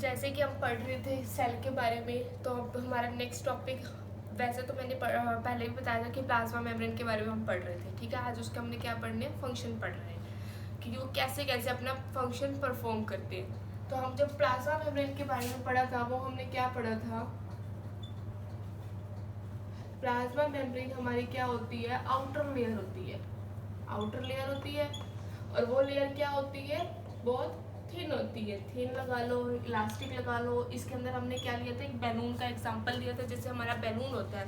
जैसे कि हम पढ़ रहे थे सेल के बारे में, तो अब हमारा नेक्स्ट टॉपिक, वैसे तो मैंने पहले भी बताया था कि प्लाज्मा मेम्ब्रेन के बारे में हम पढ़ रहे थे, ठीक है। आज उसका हमने क्या पढ़ने, फंक्शन पढ़ रहे हैं कि वो कैसे कैसे अपना फंक्शन परफॉर्म करते हैं। तो हम जब प्लाज्मा मेम्ब्रेन के बारे में पढ़ा था, वो हमने क्या पढ़ा था, प्लाज्मा मेम्ब्रेन हमारी क्या होती है, आउटर लेयर होती है, आउटर लेयर होती है। और वो लेयर क्या होती है, बहुत थिन होती है, थिन लगा लो, इलास्टिक लगा लो। इसके अंदर हमने क्या लिया था, एक बैलून का एग्जांपल लिया था। जैसे हमारा बैलून होता है,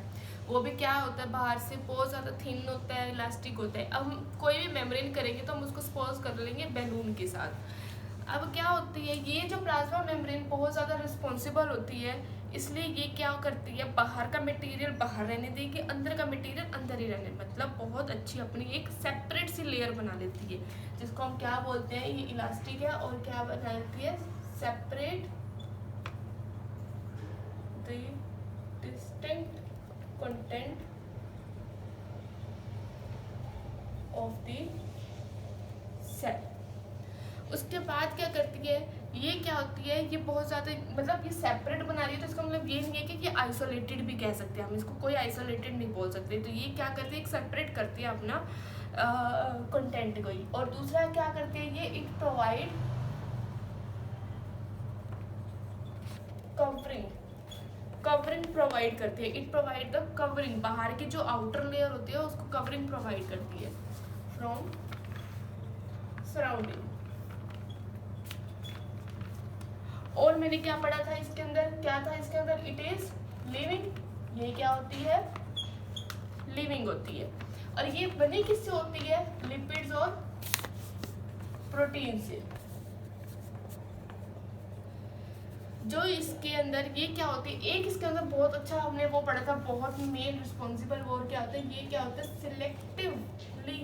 वो भी क्या होता है, बाहर से बहुत ज़्यादा थिन होता है, इलास्टिक होता है। अब हम कोई भी मेम्ब्रेन करेंगे तो हम उसको सपोज कर लेंगे बैलून के साथ। अब क्या होती है, ये जो प्लाज्मा मेम्ब्रेन बहुत ज़्यादा रिस्पॉन्सिबल होती है, इसलिए ये क्या करती है, बाहर का मटेरियल बाहर रहने देगी, अंदर का मटेरियल अंदर ही रहने, मतलब बहुत अच्छी अपनी एक सेपरेट सी लेयर बना लेती है, जिसको हम क्या बोलते हैं, ये इलास्टिक है। और क्या बना लेती है, separate the distinct content of the cell. उसके बाद क्या करती है, ये क्या होती है, ये बहुत ज़्यादा, मतलब ये सेपरेट बना रही है, तो इसका मतलब ये नहीं है कि ये आइसोलेटेड भी कह सकते हैं हम इसको, कोई आइसोलेटेड नहीं बोल सकते। तो ये क्या करती है, एक सेपरेट करती है अपना कंटेंट को ही। और दूसरा क्या करती है, ये इट प्रोवाइड कवरिंग प्रोवाइड करती है। इट प्रोवाइड द कवरिंग, बाहर की जो आउटर लेयर होती है उसको कवरिंग प्रोवाइड करती है फ्रॉम सराउंडिंग। और मैंने क्या पढ़ा था इसके अंदर, क्या था इसके अंदर, इट इज लिविंग। ये क्या होती है, लिविंग होती है। और ये बनी किससे होती है, लिपिड्स और प्रोटीन से। जो इसके अंदर ये क्या होती है, एक इसके अंदर बहुत अच्छा हमने वो पढ़ा था, बहुत मेन रिस्पॉन्सिबल वो क्या होता है, ये क्या होता है, सिलेक्टिवली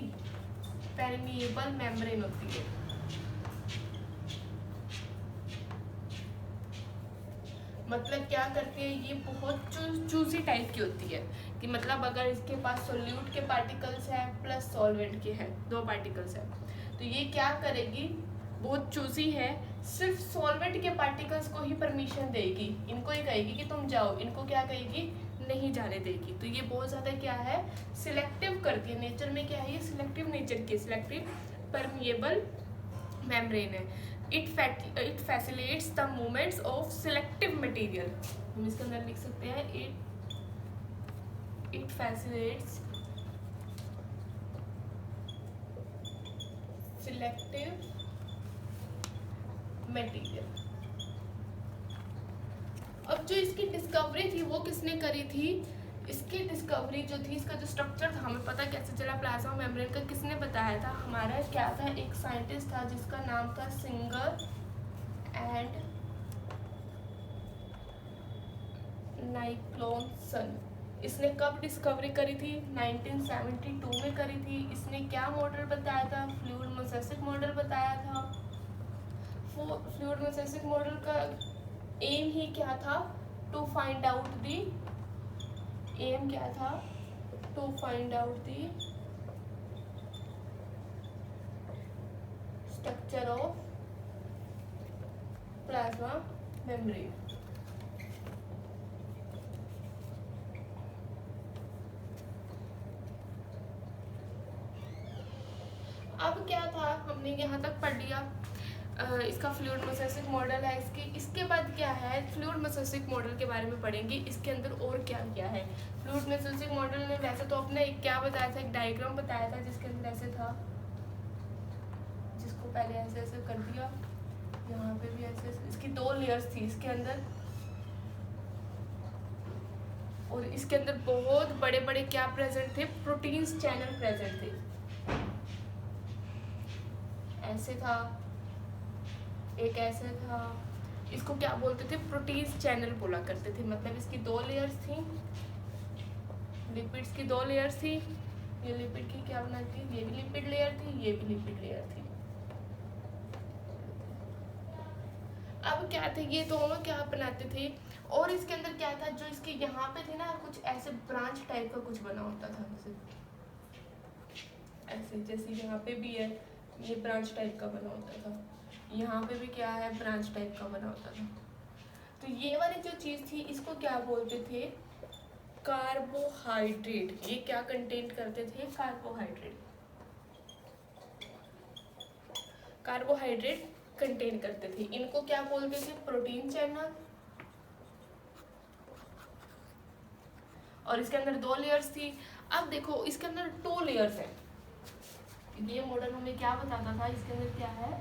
परमिएबल मेम्ब्रेन होती है। मतलब क्या करती है, ये बहुत चूजी टाइप की होती है, कि मतलब अगर इसके पास सोल्यूट के पार्टिकल्स हैं प्लस सॉल्वेंट के हैं, दो पार्टिकल्स हैं, तो ये क्या करेगी, बहुत चूजी है, सिर्फ सॉल्वेंट के पार्टिकल्स को ही परमिशन देगी, इनको ही कहेगी कि तुम जाओ, इनको क्या कहेगी, नहीं जाने देगी। तो ये बहुत ज़्यादा क्या है, सिलेक्टिव करती है, नेचर में क्या है, ये सिलेक्टिव नेचर की, सिलेक्टिव परमिएबल मेम्ब्रेन है। It facilitates the movements of selective material. हम इसके अंदर लिख सकते हैं, इट फैसिलिटेट्स सिलेक्टिव मटेरियल। अब जो इसकी डिस्कवरी थी वो किसने करी थी, इसकी डिस्कवरी जो थी, इसका जो स्ट्रक्चर था, हमें पता कैसे चला प्लाज्मा मेम्ब्रेन का, किसने बताया था, हमारा क्या था, एक साइंटिस्ट था जिसका नाम था सिंगर एंड नाइक्लोसन। इसने कब डिस्कवरी करी थी, 1972 में करी थी। इसने क्या मॉडल बताया था, फ्लूइड मोसेसिक मॉडल बताया था। फ्लूइड मोसेसिक मॉडल का एम ही क्या था, to find out the, aim क्या था, to find out the structure of plasma membrane. अब क्या था, हमने यहाँ तक पढ़ लिया, इसका फ्लूइड मोसेसिक मॉडल है इसके बाद क्या है, फ्लूइड मोसेसिक मॉडल के बारे में पढ़ेंगे, इसके अंदर और क्या क्या है। फ्लूइड मोसेसिक मॉडल ने वैसे तो अपने एक क्या बताया था, एक डायग्राम बताया था, जिसके अंदर ऐसे था, जिसको पहले ऐसे ऐसे कर दिया, यहाँ पे भी ऐसे, इसकी दो लेयर्स थी इसके अंदर, और इसके अंदर बहुत बड़े बड़े क्या प्रेजेंट थे, प्रोटीन्स चैनल प्रेजेंट थे, ऐसे था, एक ऐसे था। इसको क्या बोलते थे, प्रोटीन्स चैनल बोला करते थे। मतलब इसकी दो लेयर्स थी, लिपिड्स की दो लेयर्स थी, ये लिपिड की क्या बनाती थी, ये भी लिपिड लेयर थी, ये भी लिपिड लेयर थी। अब क्या थे, ये दोनों क्या बनाते थे, और इसके अंदर क्या था, जो इसके यहाँ पे थे ना, कुछ ऐसे ब्रांच टाइप का कुछ बना होता था, ऐसे जैसे यहाँ पे भी है, ये ब्रांच टाइप का बना होता था, यहाँ पे भी क्या है, ब्रांच टाइप का बना होता था। तो ये वाली जो चीज़ थी इसको क्या बोलते थे, कार्बोहाइड्रेट। ये क्या कंटेन करते थे, कार्बोहाइड्रेट, कार्बोहाइड्रेट कंटेन करते थे। इनको क्या बोलते थे, प्रोटीन चैनल। और इसके अंदर 2 लेयर्स थी। अब देखो इसके अंदर 2 लेयर्स है। ये मॉडल हमें क्या बताता था, इसके अंदर क्या है,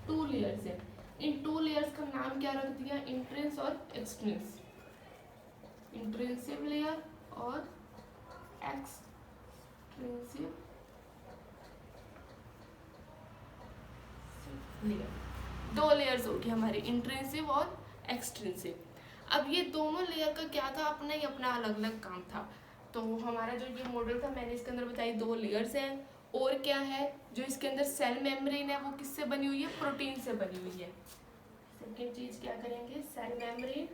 2 लेयर्स है। इन 2 लेयर्स का नाम क्या रख दिया, इंट्रिंस और एक्सट्रिंस, इंट्रिंसिव लेयर और एक्सट्रिंसिव लेयर। 2 लेयर्स होगी हमारे, इंट्रिंसिव और एक्सट्रिंसिव। अब ये दोनों लेयर का क्या था, अपना ही अपना अलग अलग काम था। तो हमारा जो ये मॉडल था मैंने इसके अंदर बताई 2 लेयर्स हैं। और क्या है, जो इसके अंदर सेल मेम्ब्रेन है वो किससे बनी हुई है, प्रोटीन से बनी हुई है। सेकेंड चीज क्या करेंगे, सेल मेम्ब्रेन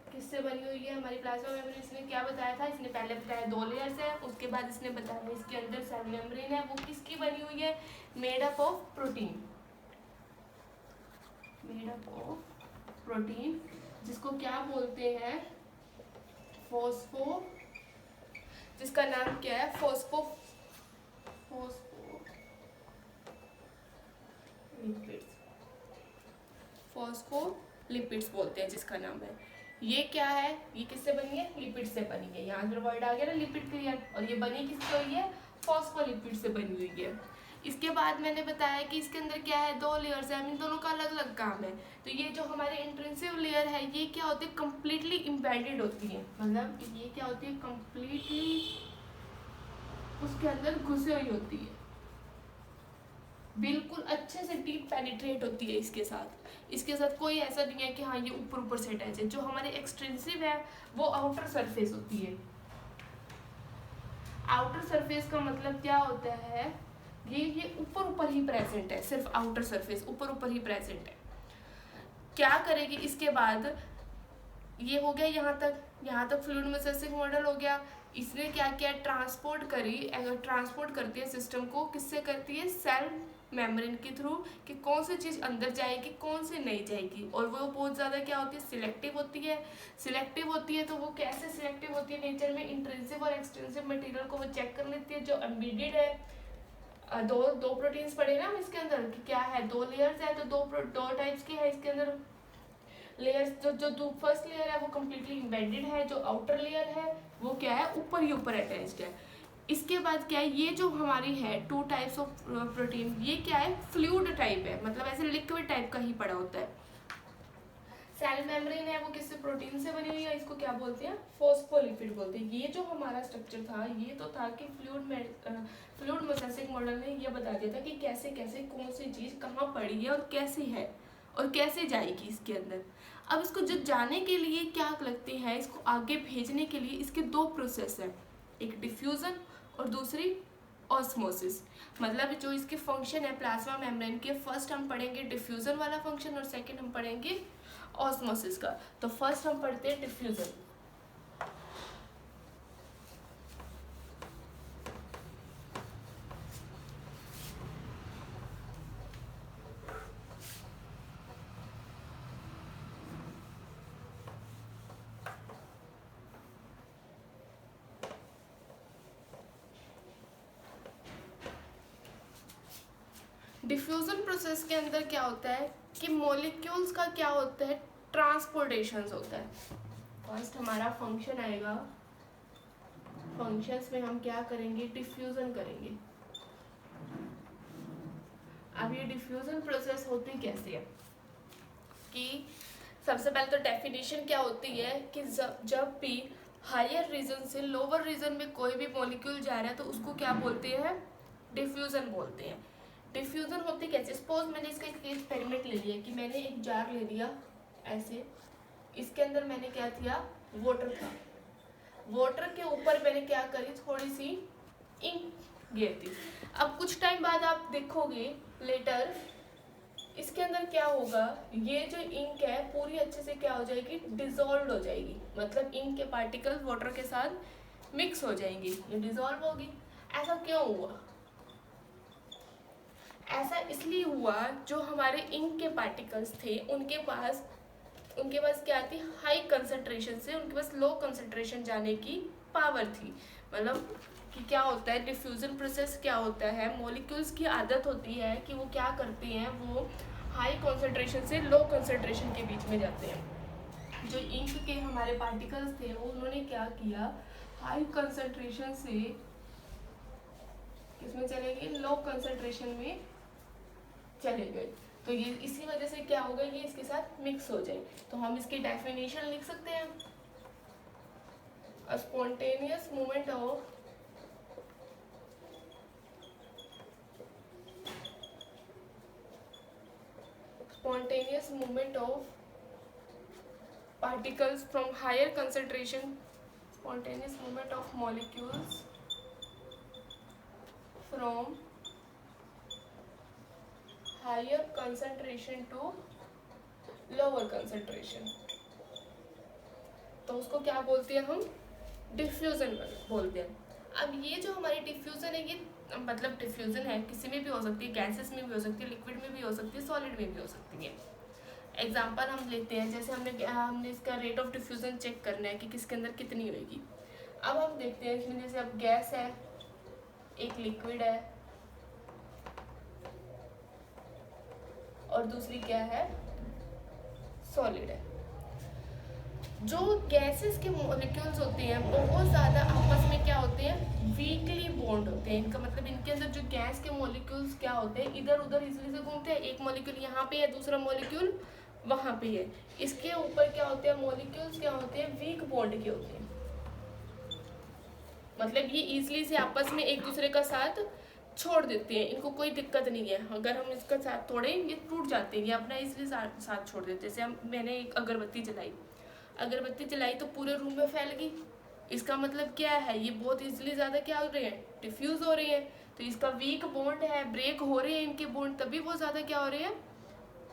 किससे बनी हुई है, हमारी प्लाज्मा मेम्ब्रेन। इसने क्या बताया था, इसने पहले बताया 2 लेयर्स है, उसके बाद इसने बताया इसके अंदर सेल मेम्ब्रेन है, वो किसकी बनी हुई है, made up of protein, made up of protein, जिसको क्या बोलते हैं, फॉस्फो, जिसका नाम क्या है, फॉस्फोलिपिड्स बोलते हैं जिसका नाम है। ये क्या है, ये किससे बनी है, लिपिड से बनी है। यहाँ पर वर्ड आ गया ना लिपिड, क्लियर। और ये बनी किससे हुई है, फॉस्फोलिपिड से बनी हुई है। इसके बाद मैंने बताया कि इसके अंदर क्या है, 2 लेयर्स है, इन दोनों का अलग अलग काम है। तो ये जो हमारे इंट्रिंसिव लेयर है ये क्या होती है, कम्प्लीटली इम्बेडेड होती है। मतलब ये क्या होती है, कम्प्लीटली उसके अंदर घुसे हुई होती है, बिल्कुल अच्छे से डीप पेनिट्रेट होती है इसके साथ। इसके साथ कोई ऐसा नहीं है कि हाँ ये ऊपर ऊपर से अटैच है। जो हमारे एक्सटेंसिव है वो आउटर सरफेस होती है। आउटर सरफेस का मतलब क्या होता है, ये ऊपर ऊपर ही प्रेजेंट है, सिर्फ आउटर सरफेस ऊपर ऊपर ही प्रेजेंट है। क्या करेगी इसके बाद, ये हो गया यहाँ तक फ्लूइड मोसेसिक मॉडल हो गया। इसने क्या किया, ट्रांसपोर्ट करी, अगर ट्रांसपोर्ट करती है सिस्टम को, किससे करती है, सेल मेम्ब्रेन के थ्रू, कि कौन सी चीज़ अंदर जाएगी कौन सी नहीं जाएगी। और वो बहुत ज़्यादा क्या होती है, सिलेक्टिव होती है। सिलेक्टिव होती है तो वो कैसे सिलेक्टिव होती है, नेचर में इंट्रिंसिव और एक्सट्रिंसिव मटेरियल को वो चेक कर लेती है। जो एम्बेडेड है, दो प्रोटीन्स पड़े ना हम इसके अंदर, कि क्या है, 2 लेयर्स है, तो दो टाइप्स के है इसके अंदर लेयर्स। जो फर्स्ट लेयर है वो कम्प्लीटली इम्बेडेड है, जो आउटर लेयर है वो क्या है, ऊपर ही ऊपर अटैच्ड है। इसके बाद क्या है, ये जो हमारी है 2 टाइप्स ऑफ प्रोटीन, ये क्या है, फ्लूइड टाइप है, मतलब ऐसे लिक्विड टाइप का ही पड़ा होता है। सेल मेम्ब्रेन है वो किससे, प्रोटीन से बनी हुई है, इसको क्या बोलते हैं, फॉस्फोलिपिड बोलते हैं। ये जो हमारा स्ट्रक्चर था ये तो था कि फ्लूइड मोसेसिक मॉडल ने ये बता दिया था कि कैसे कैसे कौन सी चीज़ कहाँ पड़ी है और कैसे है और कैसे जाएगी इसके अंदर। अब इसको जो जाने के लिए क्या लगते हैं, इसको आगे भेजने के लिए इसके 2 प्रोसेस हैं, एक डिफ्यूज़न और दूसरी ऑस्मोसिस। मतलब जो इसके फंक्शन है प्लाज्मा मेम्ब्रेन के, फर्स्ट हम पढ़ेंगे डिफ्यूज़न वाला फंक्शन और सेकंड हम पढ़ेंगे ऑस्मोसिस का। तो फर्स्ट हम पढ़ते हैं डिफ्यूज़न। डिफ्यूजन प्रोसेस के अंदर क्या होता है कि मॉलिक्यूल्स का क्या होता है, ट्रांसपोर्टेशंस होता है। फर्स्ट हमारा फंक्शन आएगा, फंक्शंस में हम क्या करेंगे, डिफ्यूजन करेंगे। अब ये डिफ्यूजन प्रोसेस होती कैसे है, कि सबसे पहले तो डेफिनेशन क्या होती है कि जब भी हायर रीजन से लोअर रीजन में कोई भी मॉलिक्यूल जा रहा है तो उसको क्या बोलते हैं, डिफ्यूजन बोलते हैं। डिफ्यूजन होती कैसे, सपोज मैंने इसका एक एक्सपेरिमेंट ले लिया कि मैंने एक जार ले लिया ऐसे, इसके अंदर मैंने क्या किया, वाटर था, वाटर के ऊपर मैंने क्या करी, थोड़ी सी इंक गिर दी। अब कुछ टाइम बाद आप देखोगे लेटर, इसके अंदर क्या होगा, ये जो इंक है पूरी अच्छे से क्या हो जाएगी, डिसॉल्व हो जाएगी। मतलब इंक के पार्टिकल वाटर के साथ मिक्स हो जाएंगी, ये डिसॉल्व होगी। ऐसा क्यों हुआ, ऐसा इसलिए हुआ जो हमारे इंक के पार्टिकल्स थे उनके पास उनके पास क्या थी, हाई कंसंट्रेशन से उनके पास लो कंसंट्रेशन जाने की पावर थी। मतलब कि क्या होता है डिफ्यूजन प्रोसेस, क्या होता है मॉलिक्यूल्स की आदत होती है कि वो क्या करते हैं, वो हाई कंसंट्रेशन से लो कंसंट्रेशन के बीच में जाते हैं। जो इंक के हमारे पार्टिकल्स थे वो उन्होंने क्या किया, हाई कंसंट्रेशन से किसमें चले गए, लो कंसंट्रेशन में चले गए। तो ये इसी वजह से क्या होगा, ये इसके साथ मिक्स हो जाए। तो हम इसकी डेफिनेशन लिख सकते हैं, अ spontaneous movement of particles from higher concentration, spontaneous movement of molecules from higher concentration to lower concentration। तो उसको क्या बोलते हैं हम, डिफ्यूजन बोलते हैं। अब ये जो हमारी डिफ्यूजन है, ये मतलब डिफ्यूजन है किसी में भी हो सकती है, गैसेस में भी हो सकती है, लिक्विड में भी हो सकती है, सॉलिड में भी हो सकती है। एग्जाम्पल हम लेते हैं, जैसे हमने इसका रेट ऑफ डिफ्यूजन चेक करना है कि किसके अंदर कितनी होगी। अब हम देखते हैं इसमें, जैसे अब गैस है, एक लिक्विड है और दूसरी क्या है, सॉलिड है। जो गैसेस के मॉलिक्यूल्स होते हैं बहुत ज़्यादा आपस में क्या होते हैं, वीकली बॉन्ड होते हैं। इनका मतलब इनके अंदर जो गैस के मॉलिक्यूल्स क्या होते हैं, इधर उधर इजली से घूमते हैं। एक मॉलिक्यूल यहाँ पे है, दूसरा मॉलिक्यूल वहाँ पे है। इसके ऊपर क्या होते हैं, मॉलिक्यूल्स क्या होते हैं, वीक बॉन्ड के होते हैं। मतलब ये इजली से आपस में एक दूसरे का साथ छोड़ देते हैं, इनको कोई दिक्कत नहीं है। अगर हम इसका साथ तोड़े ये टूट जाते हैं, ये अपना इजली साथ छोड़ देते हैं। जैसे मैंने एक अगरबत्ती जलाई तो पूरे रूम में फैल गई। इसका मतलब क्या है, ये बहुत इजीली ज़्यादा क्या हो रहे हैं, डिफ्यूज हो रही है। तो इसका वीक बॉन्ड है, ब्रेक हो रहे हैं इनके बॉन्ड, तभी वो ज़्यादा क्या हो रहे हैं,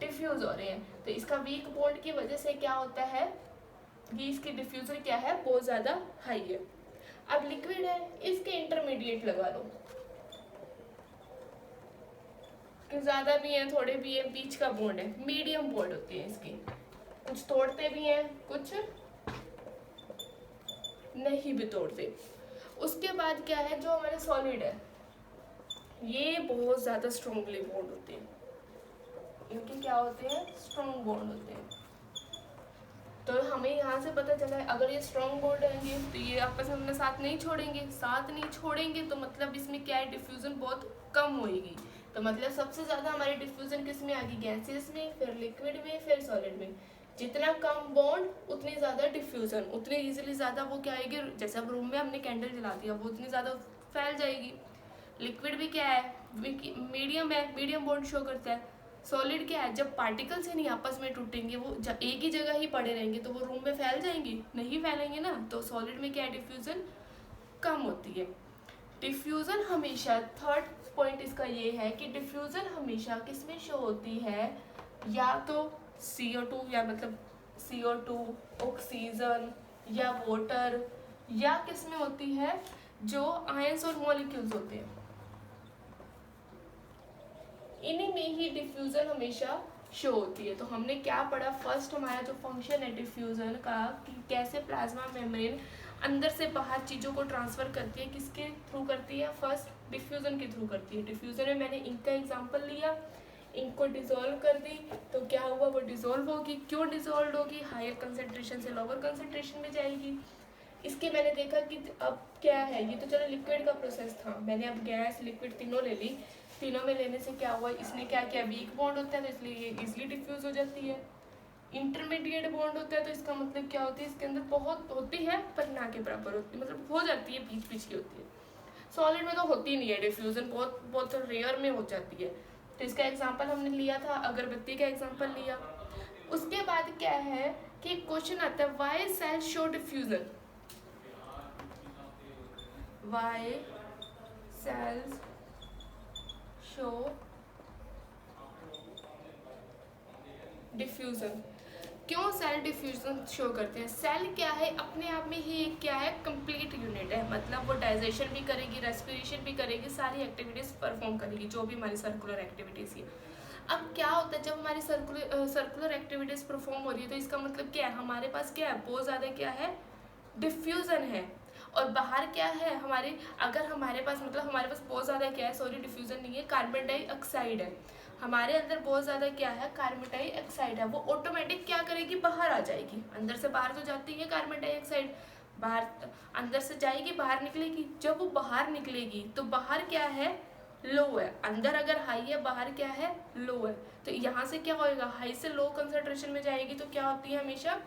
डिफ्यूज हो रहे हैं। तो इसका वीक बॉन्ड की वजह से क्या होता है, ये इसकी डिफ्यूजर क्या है, बहुत ज़्यादा हाई है। अब लिक्विड है, इसके इंटरमीडिएट लगा लो, ज़्यादा भी है थोड़े भी है, बीच का बॉन्ड है, मीडियम बॉन्ड होती है इसकी। कुछ तोड़ते भी हैं, कुछ नहीं भी तोड़ते। उसके बाद क्या है, जो हमारे सॉलिड है, ये बहुत ज़्यादा स्ट्रॉन्गली बॉन्ड होते हैं। इनके क्या होते हैं, स्ट्रॉन्ग बॉन्ड होते हैं। तो हमें यहाँ से पता चला है, अगर ये स्ट्रॉन्ग बॉन्ड रहेंगे तो ये आपस में अपने साथ नहीं छोड़ेंगे, तो मतलब इसमें क्या है, डिफ्यूजन बहुत कम होगी। तो मतलब सबसे ज़्यादा हमारी डिफ्यूजन किस में आ गई, गैसेस में, फिर लिक्विड में, फिर सॉलिड में। जितना कम बॉन्ड उतनी ज़्यादा डिफ्यूजन, उतनी इजीली ज़्यादा वो क्या आएगी, जैसे अब रूम में हमने कैंडल जला दिया, वो उतनी ज़्यादा फैल जाएगी। लिक्विड भी क्या है, मीडियम है, मीडियम बॉन्ड शो करता है। सॉलिड क्या है, जब पार्टिकल्स ही नहीं आपस में टूटेंगे, वो एक ही जगह ही पड़े रहेंगे, तो वो रूम में फैल जाएंगे, नहीं फैलेंगे ना। तो सॉलिड में क्या है, डिफ्यूजन कम होती है। डिफ्यूजन हमेशा, थर्ड पॉइंट इसका ये है कि डिफ्यूजन हमेशा किस में शो होती है, या तो CO2 या मतलब CO2, ऑक्सीजन या वाटर, या किस में होती है, जो आयंस और मॉलिक्यूल्स होते हैं, इन्हीं में ही डिफ्यूजन हमेशा शो होती है। तो हमने क्या पढ़ा, फर्स्ट हमारा जो फंक्शन है डिफ्यूजन का, कि कैसे प्लाज्मा मेम्ब्रेन अंदर से बाहर चीज़ों को ट्रांसफ़र करती है, किसके थ्रू करती है, फर्स्ट डिफ्यूजन के थ्रू करती है। डिफ्यूजन में मैंने इंक का एग्जांपल लिया, इंक को डिसॉल्व कर दी तो क्या हुआ, वो डिसॉल्व होगी। क्यों डिसॉल्व होगी, हायर कंसनट्रेशन से लोअर कंसनट्रेशन में जाएगी। इसके मैंने देखा कि अब क्या है, ये तो चलो लिक्विड का प्रोसेस था, मैंने अब गैस लिक्विड तीनों ले ली। तीनों में लेने से क्या हुआ, इसने क्या किया, वीक बॉन्ड होता है तो इसलिए ये इजीली डिफ्यूज हो जाती है। इंटरमीडिएट बॉन्ड होता है तो इसका मतलब क्या होती है, इसके अंदर बहुत होती है पर ना के बराबर होती है, मतलब हो जाती है, बीच बीच की होती है। सॉलिड में तो होती नहीं है डिफ्यूजन, बहुत बहुत रेयर में हो जाती है। तो इसका एग्जाम्पल हमने लिया था, अगरबत्ती का एग्जाम्पल लिया। उसके बाद क्या है कि क्वेश्चन आता है, why cell show diffusion, why cells show diffusion, क्यों सेल डिफ्यूजन शो करते हैं। सेल क्या है, अपने आप में ही एक क्या है, कंप्लीट यूनिट है, मतलब वो डाइजेशन भी करेगी, रेस्पिरेशन भी करेगी, सारी एक्टिविटीज़ परफॉर्म करेगी, जो भी हमारी सर्कुलर एक्टिविटीज़ है। अब क्या होता है जब हमारी सर्कुलर एक्टिविटीज परफॉर्म हो रही है, तो इसका मतलब क्या है, हमारे पास क्या है, बहुत ज़्यादा क्या है, डिफ्यूज़न है। और बाहर क्या है हमारे, अगर हमारे पास मतलब हमारे पास बहुत ज़्यादा क्या है, सॉरी डिफ्यूज़न नहीं है, कार्बन डाइऑक्साइड है हमारे अंदर, बहुत ज़्यादा क्या है, कार्बन डाइऑक्साइड है, वो ऑटोमेटिक क्या करेगी, बाहर आ जाएगी। अंदर से बाहर तो जाती है कार्बन डाइऑक्साइड, बाहर अंदर से जाएगी बाहर निकलेगी। जब वो बाहर निकलेगी तो बाहर क्या है, लो है, अंदर अगर हाई है बाहर क्या है, लो है। तो यहाँ से क्या होएगा, हाई से लो कंसंट्रेशन में जाएगी तो क्या होती है, हमेशा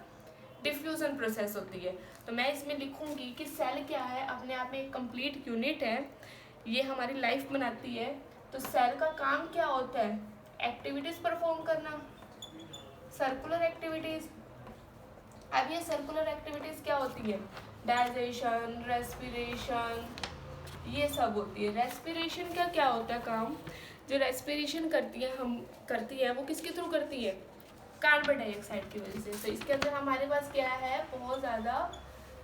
डिफ्यूजन प्रोसेस होती है। तो मैं इसमें लिखूंगी कि सेल क्या है, अपने आप में एक कंप्लीट यूनिट है, ये हमारी लाइफ बनाती है। तो सेल का काम क्या होता है, एक्टिविटीज परफॉर्म करना, सर्कुलर एक्टिविटीज। अब ये सर्कुलर एक्टिविटीज क्या होती है, डाइजेशन, रेस्पिरेशन, ये सब होती है। रेस्पिरेशन का क्या होता है काम, जो रेस्पिरेशन करती है वो किसके थ्रू करती है, कार्बन डाइऑक्साइड की वजह से। तो इसके अंदर हमारे पास क्या है, बहुत ज़्यादा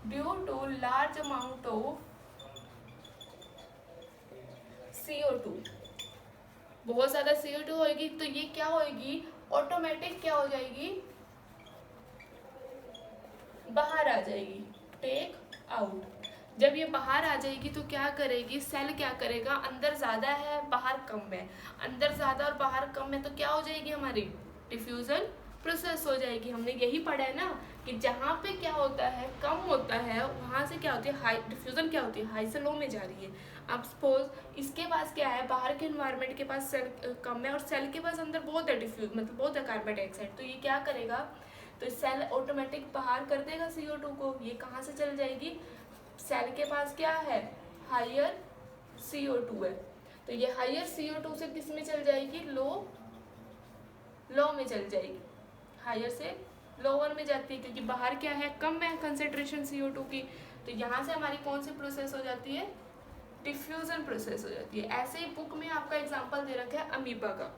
due to large amount of CO2, बहुत ज़्यादा CO2 होगी, तो ये क्या होगी, ऑटोमेटिक क्या हो जाएगी, बाहर आ जाएगी, टेक आउट। जब ये बाहर आ जाएगी तो क्या करेगी, सेल क्या करेगा, अंदर ज़्यादा है बाहर कम है, अंदर ज़्यादा और बाहर कम है, तो क्या हो जाएगी हमारी डिफ्यूज़न प्रोसेस हो जाएगी। हमने यही पढ़ा है ना कि जहाँ पे क्या होता है, कम होता है, वहाँ से क्या होती है, हाई डिफ्यूज़न क्या होती है, हाई से लो में जा रही है। अब सपोज इसके पास क्या है, बाहर के इन्वायरमेंट के पास सेल कम है और सेल के पास अंदर बहुत है डिफ्यूज, मतलब बहुत है कार्बन डाइऑक्साइड, तो ये क्या करेगा, तो सेल ऑटोमेटिक बाहर कर देगा CO2 को। ये कहाँ से चल जाएगी, सेल के पास क्या है, हायर CO2 है, तो ये हायर CO2 से किस में चल जाएगी, लो में चल जाएगी, हायर से लोअर में जाती है, क्योंकि बाहर क्या है, कम है कंसेंट्रेशन CO2 की। तो यहाँ से हमारी कौन सी प्रोसेस हो जाती है, डिफ्यूजन प्रोसेस हो जाती है। ऐसे ही बुक में आपका एग्जांपल दे रखा है अमीबा का।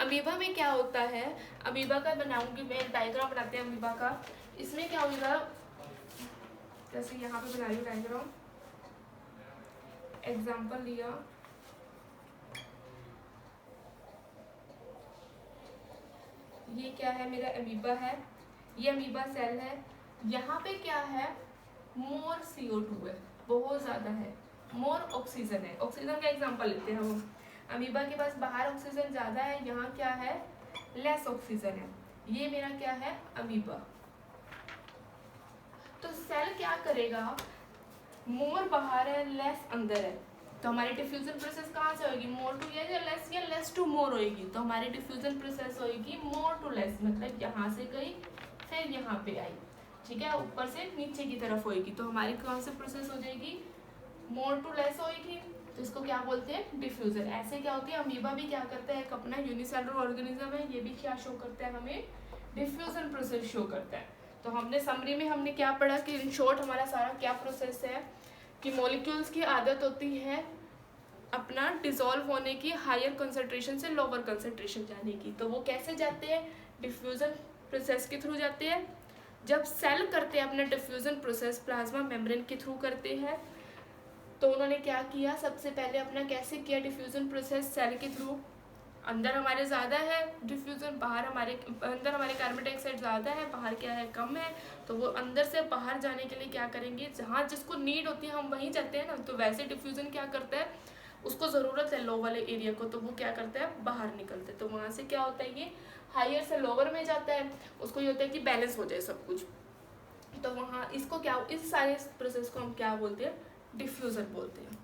अमीबा में क्या होता है, अमीबा का बनाऊंगी मैं, डायग्राम बनाते हैं अमीबा का। इसमें क्या होगा, जैसे यहाँ पे बना रही हूँ डायग्राम, एग्जांपल लिया, ये क्या है, मेरा अमीबा है, ये अमीबा सेल है, यहाँ पे क्या है, मोर CO2 है, बहुत ज़्यादा है, मोर ऑक्सीजन है। ऑक्सीजन का एग्जांपल लेते हैं हम, अमीबा के पास बाहर ऑक्सीजन ज़्यादा है, यहाँ क्या है, लेस ऑक्सीजन है। ये मेरा क्या है, अमीबा। तो सेल क्या करेगा, मोर बाहर है, लेस अंदर है, तो हमारी डिफ्यूजन प्रोसेस कहाँ से होगी, मोर टू या लेस टू मोर होगी। तो हमारी डिफ्यूजन प्रोसेस होगी मोर टू लेस, मतलब यहाँ से गई फिर यहाँ पे आई, ठीक है, ऊपर से नीचे की तरफ होगी। तो हमारी कौन सी प्रोसेस हो जाएगी, मोर टू लेस होगी, तो इसको क्या बोलते हैं, डिफ्यूजन। ऐसे क्या होती है, अमीबा भी क्या करता है, एक अपना यूनिसेलुलर ऑर्गेनिज्म है, ये भी क्या शो करता है, हमें डिफ्यूजन प्रोसेस शो करता है। तो हमने समरी में हमने क्या पढ़ा कि इन शॉर्ट हमारा सारा क्या प्रोसेस है, कि मॉलिक्यूल्स की आदत होती है अपना डिसॉल्व होने की, हायर कंसंट्रेशन से लोअर कंसंट्रेशन जाने की। तो वो कैसे जाते हैं, डिफ्यूजन प्रोसेस के थ्रू जाते हैं। जब सेल करते हैं अपना डिफ्यूजन प्रोसेस प्लाज्मा मेम्ब्रेन के थ्रू करते हैं, तो उन्होंने क्या किया, सबसे पहले अपना कैसे किया डिफ्यूजन प्रोसेस, सेल के थ्रू। अंदर हमारे ज़्यादा है डिफ्यूजन, अंदर हमारे कार्बन डाइऑक्साइड ज़्यादा है, बाहर क्या है, कम है। तो वो अंदर से बाहर जाने के लिए क्या करेंगे, जहाँ जिसको नीड होती है हम वहीं जाते हैं ना। तो वैसे डिफ्यूजन क्या करता है, उसको ज़रूरत है लो वाले एरिया को, तो वो क्या करता है, बाहर निकलते हैं। तो वहाँ से क्या होता है, ये हायर से लोअर में जाता है, उसको ये होता है कि बैलेंस हो जाए सब कुछ। तो वहाँ इसको क्या, इस सारे प्रोसेस को हम क्या बोलते हैं, डिफ्यूजन बोलते हैं।